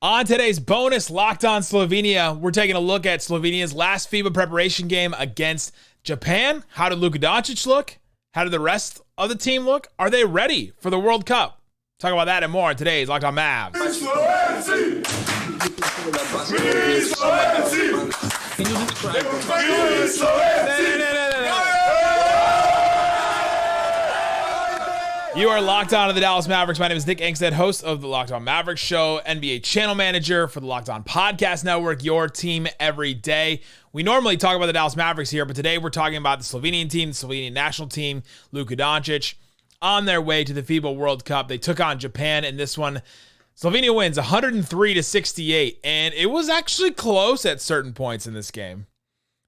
On today's bonus Locked On Slovenia, we're taking a look at Slovenia's last FIBA preparation game against Japan. How did Luka Doncic look? How did the rest of the team look? Are they ready for the World Cup? Talk about that and more on today's Locked On Mavs. You are locked on to the Dallas Mavericks. My name is Nick Angstadt, host of the Locked On Mavericks show, NBA channel manager for the Locked On Podcast Network, your team every day. We normally talk about the Dallas Mavericks here, but today we're talking about the Slovenian team, the Slovenian national team, Luka Doncic, on their way to the FIBA World Cup. They took on Japan in this one. Slovenia wins 103-68, and it was actually close at certain points in this game.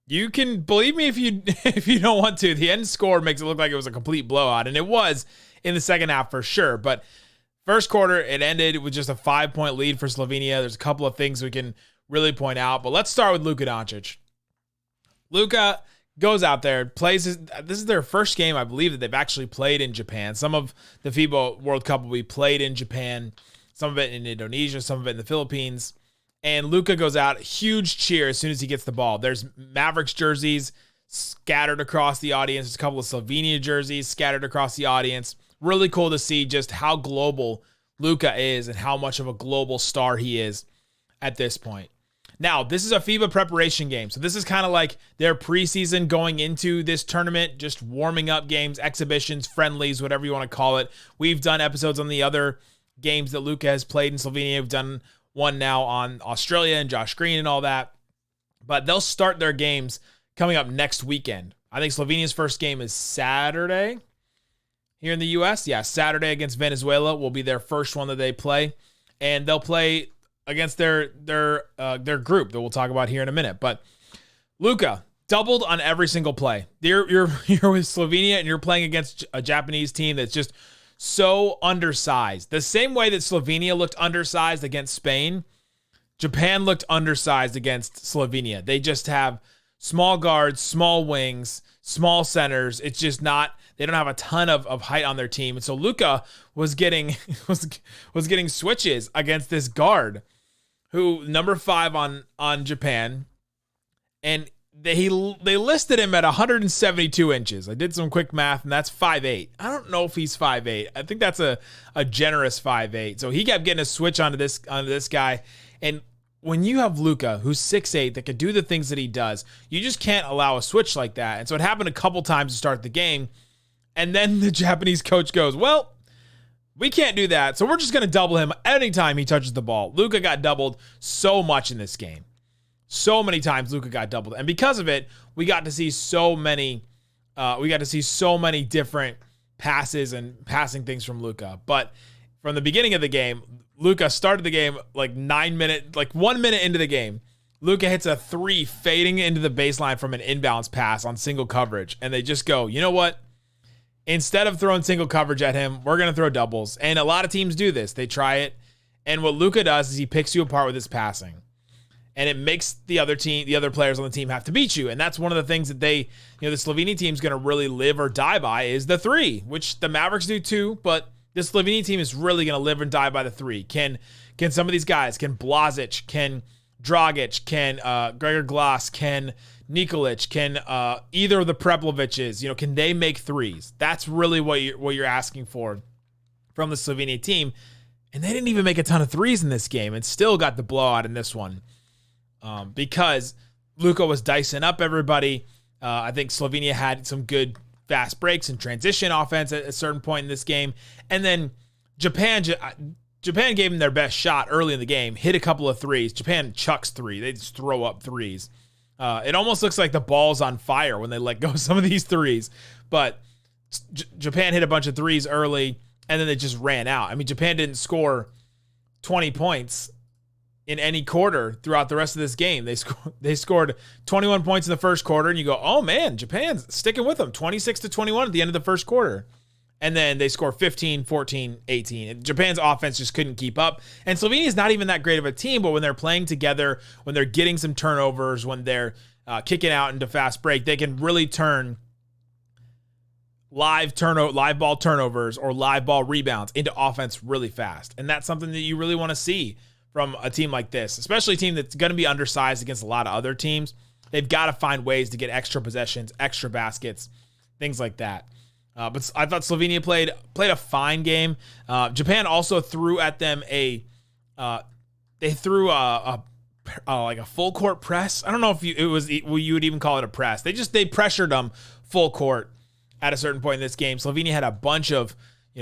You can believe me if you don't want to. The end score makes it look like it was a complete blowout, and it was in the second half for sure. But first quarter, it ended with just a 5-point lead for Slovenia. There's a couple of things we can really point out, but let's start with Luka Doncic. Luka goes out there, plays this is their first game, I believe, that they've actually played in Japan. Some of the FIBA World Cup will be played in Japan, some of it in Indonesia, some of it in the Philippines. And Luka goes out, huge cheer as soon as he gets the ball. There's Mavericks jerseys scattered across the audience. There's a couple of Slovenia jerseys scattered across the audience. Really cool to see just how global Luka is and how much of a global star he is at this point. Now, this is a FIBA preparation game. So this is kind of like their preseason going into this tournament, just warming up games, exhibitions, friendlies, whatever you want to call it. We've done episodes on the other games that Luka has played in Slovenia. We've done one now on Australia and Josh Green and all that. But they'll start their games coming up next weekend. I think Slovenia's first game is Saturday here in the U.S. Yeah, Saturday against Venezuela will be their first one that they play. And they'll play against their group that we'll talk about here in a minute. But Luka doubled on every single play. You're with Slovenia and you're playing against a Japanese team that's just so undersized. The same way that Slovenia looked undersized against Spain, Japan looked undersized against Slovenia. They just have small guards, small wings, small centers. It's just not, they don't have a ton of height on their team. And so Luka was getting was getting switches against this guard who number 5 on Japan, and they listed him at 172 inches. I did some quick math, and that's 5'8". I don't know if he's 5'8". I think that's a generous 5'8". So he kept getting a switch onto this guy. And when you have Luka, who's 6'8", that could do the things that he does, you just can't allow a switch like that. And so it happened a couple times to start the game. And then the Japanese coach goes, well, we can't do that, so we're just going to double him anytime he touches the ball. Luka got doubled so much in this game. So many times Luka got doubled. And because of it, we got to see so many different passes and passing things from Luka. But from the beginning of the game, Luka started the game like 1 minute into the game. Luka hits a 3 fading into the baseline from an inbounds pass on single coverage. And they just go, you know what? Instead of throwing single coverage at him, we're going to throw doubles. And a lot of teams do this. They try it. And what Luka does is he picks you apart with his passing. And it makes the other players on the team have to beat you. And that's one of the things that the Slovenia team is going to really live or die by is the 3, which the Mavericks do too. But this Slovenia team is really going to live and die by the 3. Can some of these guys, can Blažić, can Dragic, can Gregor Glass, can Nikolic, can either of the Preploviches, can they make threes? That's really what you're asking for from the Slovenia team. And they didn't even make a ton of threes in this game and still got the blowout in this one because Luka was dicing up everybody. I think Slovenia had some good fast breaks and transition offense at a certain point in this game. And then Japan gave them their best shot early in the game, hit a couple of threes. Japan chucks 3. They just throw up threes. It almost looks like the ball's on fire when they let go of some of these threes. But Japan hit a bunch of threes early, and then they just ran out. I mean, Japan didn't score 20 points in any quarter throughout the rest of this game. They scored 21 points in the first quarter, and you go, oh, man, Japan's sticking with them, 26-21 at the end of the first quarter. And then they score 15, 14, 18. And Japan's offense just couldn't keep up. And Slovenia is not even that great of a team, but when they're playing together, when they're getting some turnovers, when they're kicking out into fast break, they can really turn live ball turnovers or live ball rebounds into offense really fast. And that's something that you really want to see from a team like this, especially a team that's going to be undersized against a lot of other teams. They've got to find ways to get extra possessions, extra baskets, things like that. But I thought Slovenia played a fine game. Japan also threw at them a full court press. I don't know if you would even call it a press. They pressured them full court at a certain point in this game. Slovenia had a bunch of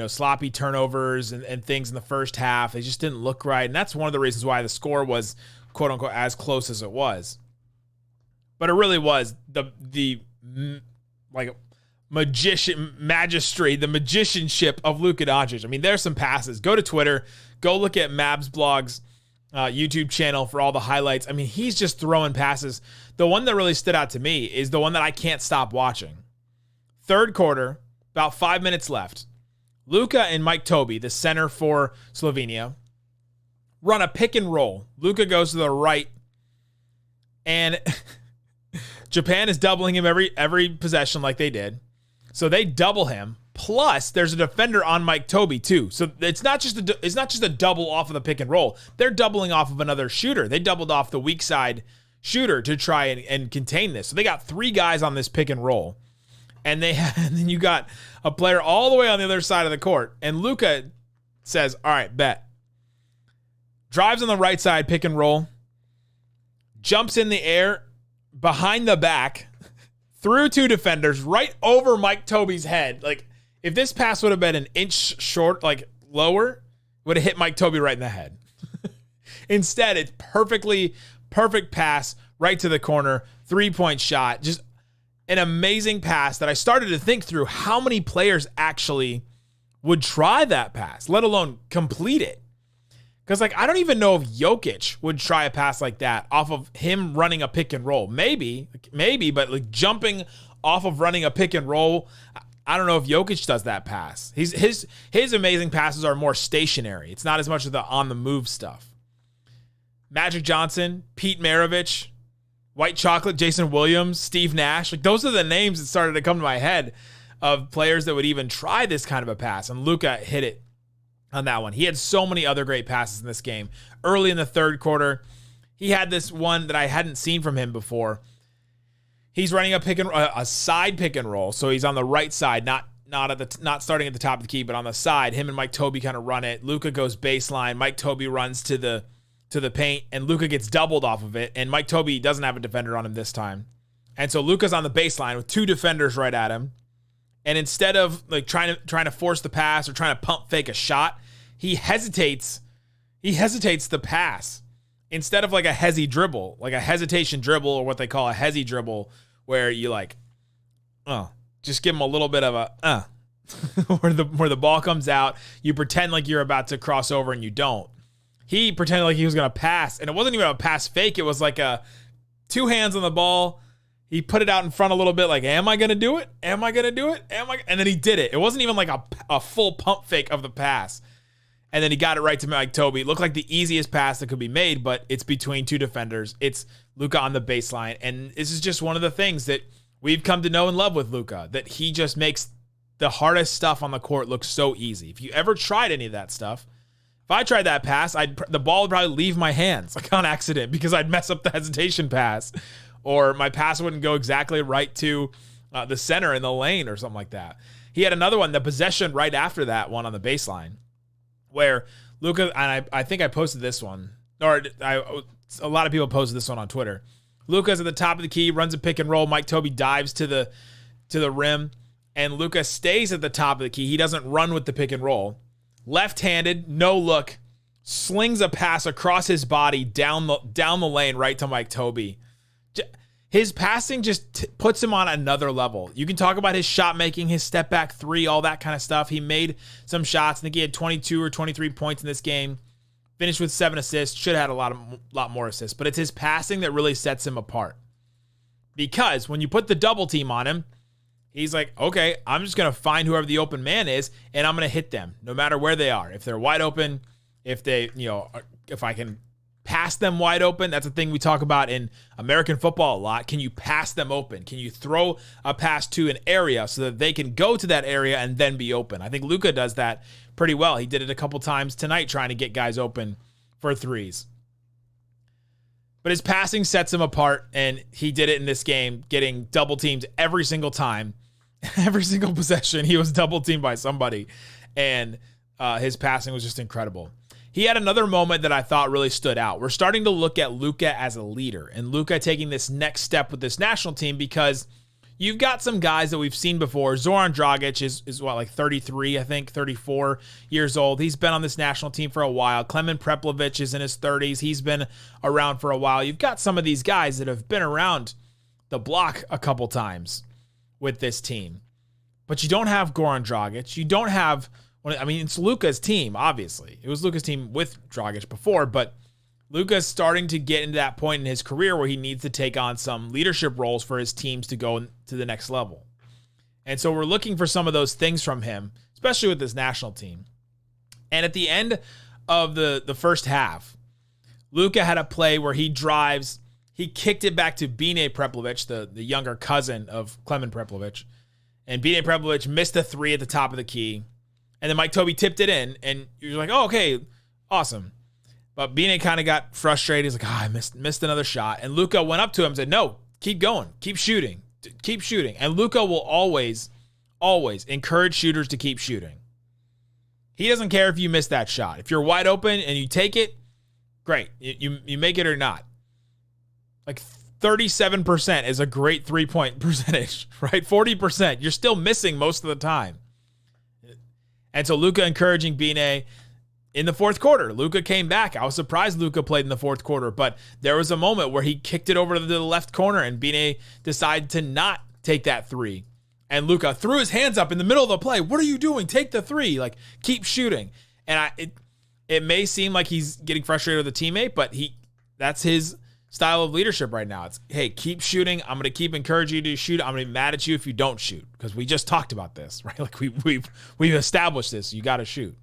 sloppy turnovers and things in the first half. They just didn't look right, and that's one of the reasons why the score was quote unquote as close as it was. But it really was the magicianship of Luka Doncic. I mean, there's some passes. Go to Twitter. Go look at Mavs Blog's YouTube channel for all the highlights. I mean, he's just throwing passes. The one that really stood out to me is the one that I can't stop watching. Third quarter, about 5 minutes left. Luka and Mike Tobey, the center for Slovenia, run a pick and roll. Luka goes to the right, and Japan is doubling him every possession like they did. So they double him. Plus, there's a defender on Mike Tobey too. So it's not just a double off of the pick and roll. They're doubling off of another shooter. They doubled off the weak side shooter to try and contain this. So they got 3 guys on this pick and roll. And then you got a player all the way on the other side of the court. And Luka says, all right, bet. Drives on the right side, pick and roll. Jumps in the air, behind the back, through 2 defenders, right over Mike Tobey's head. Like, if this pass would have been an inch short, like lower, would have hit Mike Tobey right in the head. Instead, it's perfect pass right to the corner, 3-point shot. Just an amazing pass that I started to think through how many players actually would try that pass, let alone complete it. Because, I don't even know if Jokic would try a pass like that off of him running a pick and roll. Maybe, but jumping off of running a pick and roll, I don't know if Jokic does that pass. His amazing passes are more stationary. It's not as much of the on-the-move stuff. Magic Johnson, Pete Maravich, White Chocolate, Jason Williams, Steve Nash. Those are the names that started to come to my head of players that would even try this kind of a pass. And Luka hit it on that one. He had so many other great passes in this game. Early in the third quarter, he had this one that I hadn't seen from him before. He's running a side pick and roll. So he's on the right side, not starting at the top of the key, but on the side. Him and Mike Tobey kind of run it. Luka goes baseline. Mike Tobey runs to the paint, and Luka gets doubled off of it, and Mike Tobey doesn't have a defender on him this time. And so Luka's on the baseline with 2 defenders right at him. And instead of trying to force the pass or trying to pump fake a shot, he hesitates the pass. Instead of a hezzy dribble, like a hesitation dribble, or what they call a hezzy dribble, where you just give him a little bit of a where the ball comes out, you pretend like you're about to cross over and you don't. He pretended like he was going to pass, and it wasn't even a pass fake. It was like 2 hands on the ball. He put it out in front a little bit, like, am I going to do it? Am I going to do it? And then he did it. It wasn't even like a full pump fake of the pass. And then he got it right to Mike Tobey. It looked like the easiest pass that could be made, but it's between 2 defenders. It's Luka on the baseline. And this is just one of the things that we've come to know and love with Luka, that he just makes the hardest stuff on the court look so easy. If you ever tried any of that stuff, if I tried that pass, the ball would probably leave my hands on accident because I'd mess up the hesitation pass, or my pass wouldn't go exactly right to the center in the lane or something like that. He had another one, the possession right after that one on the baseline, where Luka, and I think I posted this one, or a lot of people posted this one on Twitter. Luka's at the top of the key, runs a pick and roll. Mike Tobey dives to the rim, and Luka stays at the top of the key. He doesn't run with the pick and roll. Left-handed, no look, slings a pass across his body down the lane right to Mike Tobey. His passing just puts him on another level. You can talk about his shot making, his step back 3, all that kind of stuff. He made some shots. I think he had 22 or 23 points in this game. Finished with 7 assists. Should have had a lot more assists. But it's his passing that really sets him apart. Because when you put the double team on him, he's like, okay, I'm just going to find whoever the open man is, and I'm going to hit them no matter where they are. If they're wide open, if I can pass them wide open. That's a thing we talk about in American football a lot. Can you pass them open? Can you throw a pass to an area so that they can go to that area and then be open? I think Luka does that pretty well. He did it a couple times tonight trying to get guys open for threes. But his passing sets him apart, and he did it in this game, getting double teamed every single time. Every single possession, he was double teamed by somebody, and his passing was just incredible. He had another moment that I thought really stood out. We're starting to look at Luka as a leader, and Luka taking this next step with this national team, because you've got some guys that we've seen before. Zoran Dragic is what, like 33, I think, 34 years old. He's been on this national team for a while. Klemen Preplovic is in his 30s. He's been around for a while. You've got some of these guys that have been around the block a couple times with this team. But you don't have Goran Dragic. You don't have, I mean, it's Luka's team, obviously. It was Luka's team with Dragic before, but Luka's starting to get into that point in his career where he needs to take on some leadership roles for his teams to go to the next level. And so we're looking for some of those things from him, especially with this national team. And at the end of the first half, Luka had a play where he drives, he kicked it back to Bine Preplovic, the younger cousin of Klemen Preplovic. And Bine Preplovic missed a three at the top of the key. And then Mike Tobey tipped it in, and you're like, oh, okay, awesome. But Bine kind of got frustrated. He's like, I missed another shot. And Luka went up to him and said, no, keep going. Keep shooting. Keep shooting. And Luka will always encourage shooters to keep shooting. He doesn't care if you miss that shot. If you're wide open and you take it, great. You make it or not. Like 37% is a great three-point percentage, right? 40%. You're still missing most of the time. And so Luka encouraging Bine. In the fourth quarter, Luka came back. I was surprised Luka played in the fourth quarter, but there was a moment where he kicked it over to the left corner and Bine decided to not take that three. And Luka threw his hands up in the middle of the play. What are you doing? Take the three. Like, keep shooting. And it may seem like he's getting frustrated with a teammate, but that's his style of leadership right now. It's, hey, keep shooting. I'm going to keep encouraging you to shoot. I'm going to be mad at you if you don't shoot, because we just talked about this, right? Like we've established this. You got to shoot.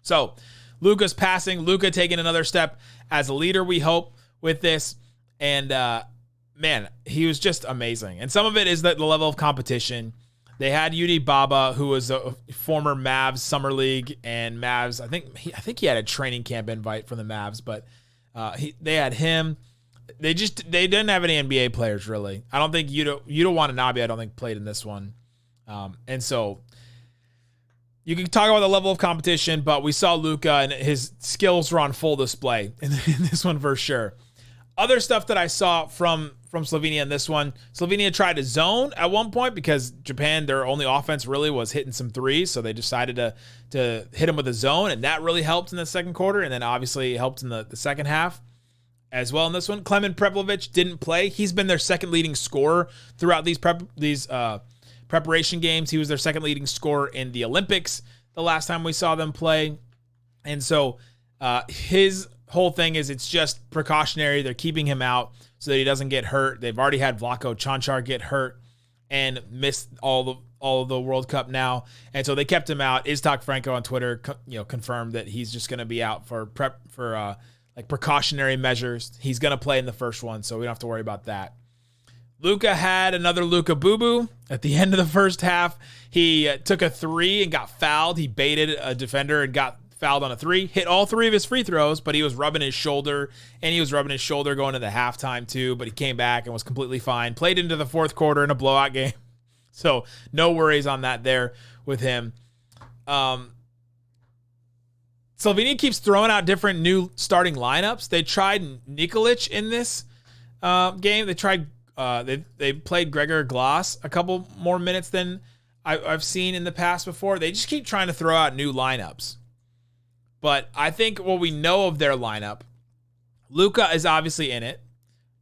So Luka's passing, Luka taking another step as a leader, we hope, with this. And man, he was just amazing. And some of it is the level of competition. They had Udi Baba, who was a former Mavs Summer League and Mavs. I think he had a training camp invite from the Mavs, but they had him. They didn't have any NBA players, really. I don't think Yuta Watanabe, I don't think, played in this one. And so you can talk about the level of competition, but we saw Luka and his skills were on full display in this one for sure. Other stuff that I saw from Slovenia in this one, Slovenia tried to zone at one point because Japan, their only offense really was hitting some threes, so they decided to hit him with a zone, and that really helped in the second quarter, and then obviously helped in the second half as well in this one. Klemen Preplovic didn't play. He's been their second leading scorer throughout these preparation games. He was their second leading scorer in the Olympics the last time we saw them play. And so his whole thing is it's just precautionary. They're keeping him out so that he doesn't get hurt. They've already had Vlatko Čančar get hurt and missed all of the World Cup now. And so they kept him out. Iztok Franco on Twitter, confirmed that he's just going to be out for precautionary measures. He's going to play in the first one, so we don't have to worry about that. Luka had another Luka boo-boo at the end of the first half. He took a three and got fouled. He baited a defender and got fouled on a three. Hit all three of his free throws, but he was rubbing his shoulder, and he was rubbing his shoulder going into the halftime too, but he came back and was completely fine. Played into the fourth quarter in a blowout game. So no worries on that there with him. Slovenia keeps throwing out different new starting lineups. They tried Nikolic in this game. They tried they played Gregor Glass a couple more minutes than I've seen in the past before. They just keep trying to throw out new lineups. But I think what we know of their lineup, Luka is obviously in it.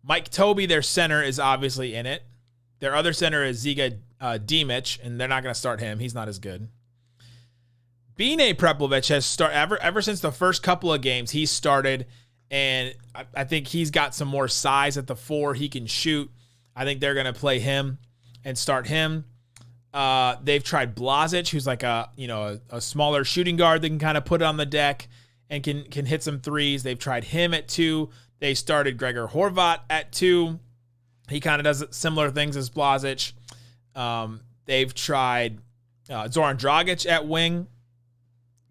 Mike Tobey, their center, is obviously in it. Their other center is Ziga Dimic, and they're not going to start him. He's not as good. Bine Preplovic has ever since the first couple of games, he started, and I think he's got some more size at the four. He can shoot. I think they're going to play him and start him. They've tried Blazic, who's like a smaller shooting guard that can kind of put it on the deck and can hit some threes. They've tried him at 2. They started Gregor Horvat at 2. He kind of does similar things as Blazic. They've tried Zoran Dragic at wing.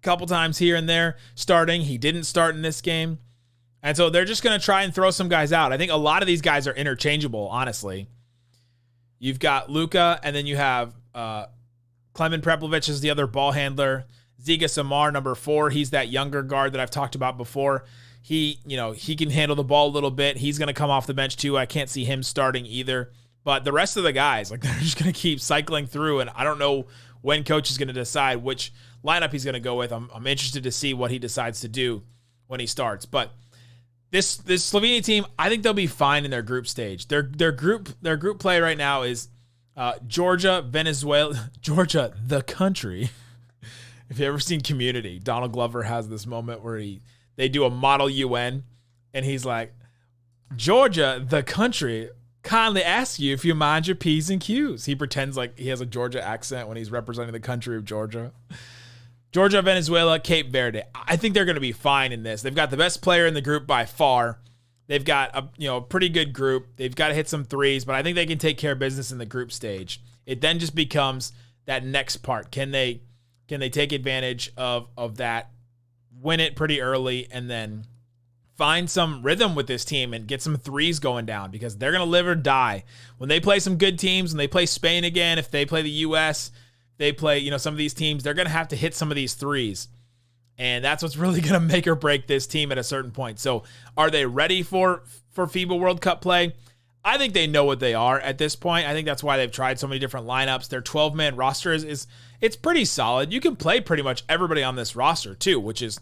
couple times here and there starting. He didn't start in this game. And so they're just going to try and throw some guys out. I think a lot of these guys are interchangeable, honestly. You've got Luka, and then you have Klemen Preplavich is the other ball handler. Ziga Samar, number 4. He's that younger guard that I've talked about before. He can handle the ball a little bit. He's going to come off the bench too. I can't see him starting either. But the rest of the guys, like, they're just going to keep cycling through, and I don't know when coach is going to decide which lineup he's going to go with. I'm interested to see what he decides to do when he starts. But this Slovenia team, I think they'll be fine in their group stage. Their group play right now is Georgia, Venezuela, Georgia, the country. If you've ever seen Community, Donald Glover has this moment where they do a model UN, and he's like, Georgia, the country, kindly ask you if you mind your P's and Q's. He pretends like he has a Georgia accent when he's representing the country of Georgia. Georgia, Venezuela, Cape Verde. I think they're going to be fine in this. They've got the best player in the group by far. They've got a pretty good group. They've got to hit some threes, but I think they can take care of business in the group stage. It then just becomes that next part. Can they take advantage of that, win it pretty early, and then find some rhythm with this team and get some threes going down, because they're going to live or die. When they play some good teams, when they play Spain again, if they play the U.S., they play, some of these teams, they're going to have to hit some of these threes. And that's what's really going to make or break this team at a certain point. So are they ready for FIBA World Cup play? I think they know what they are at this point. I think that's why they've tried so many different lineups. Their 12-man roster is pretty solid. You can play pretty much everybody on this roster too, which is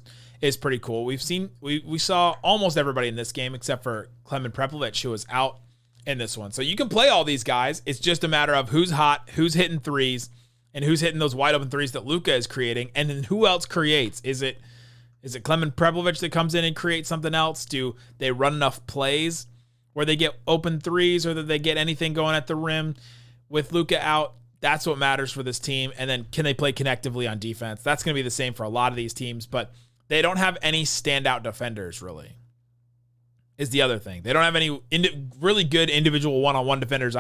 pretty cool. We saw almost everybody in this game except for Klemen Preplavich, who was out in this one. So you can play all these guys. It's just a matter of who's hot, who's hitting threes, and who's hitting those wide open threes that Luka is creating, and then who else creates? Is it Klemen Preplavich that comes in and creates something else? Do they run enough plays where they get open threes, or that they get anything going at the rim with Luka out? That's what matters for this team. And then can they play connectively on defense? That's going to be the same for a lot of these teams, but they don't have any standout defenders, really, is the other thing. They don't have any really good individual one-on-one defenders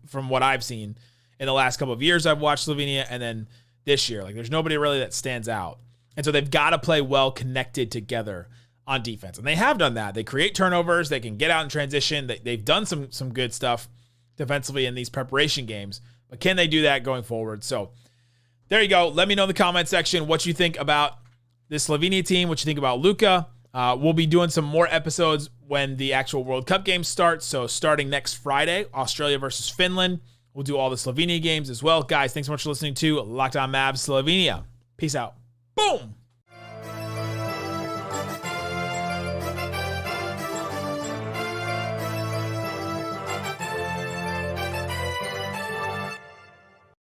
from what I've seen in the last couple of years. I've watched Slovenia, and then this year. Like, there's nobody really that stands out. And so they've got to play well connected together on defense. And they have done that. They create turnovers. They can get out in transition. They've done some good stuff defensively in these preparation games. But can they do that going forward? So there you go. Let me know in the comment section what you think about this Slovenia team, what you think about Luka. We'll be doing some more episodes when the actual World Cup games start. So starting next Friday, Australia versus Finland. We'll do all the Slovenia games as well. Guys, thanks so much for listening to Locked On Mavs Slovenia. Peace out. Boom.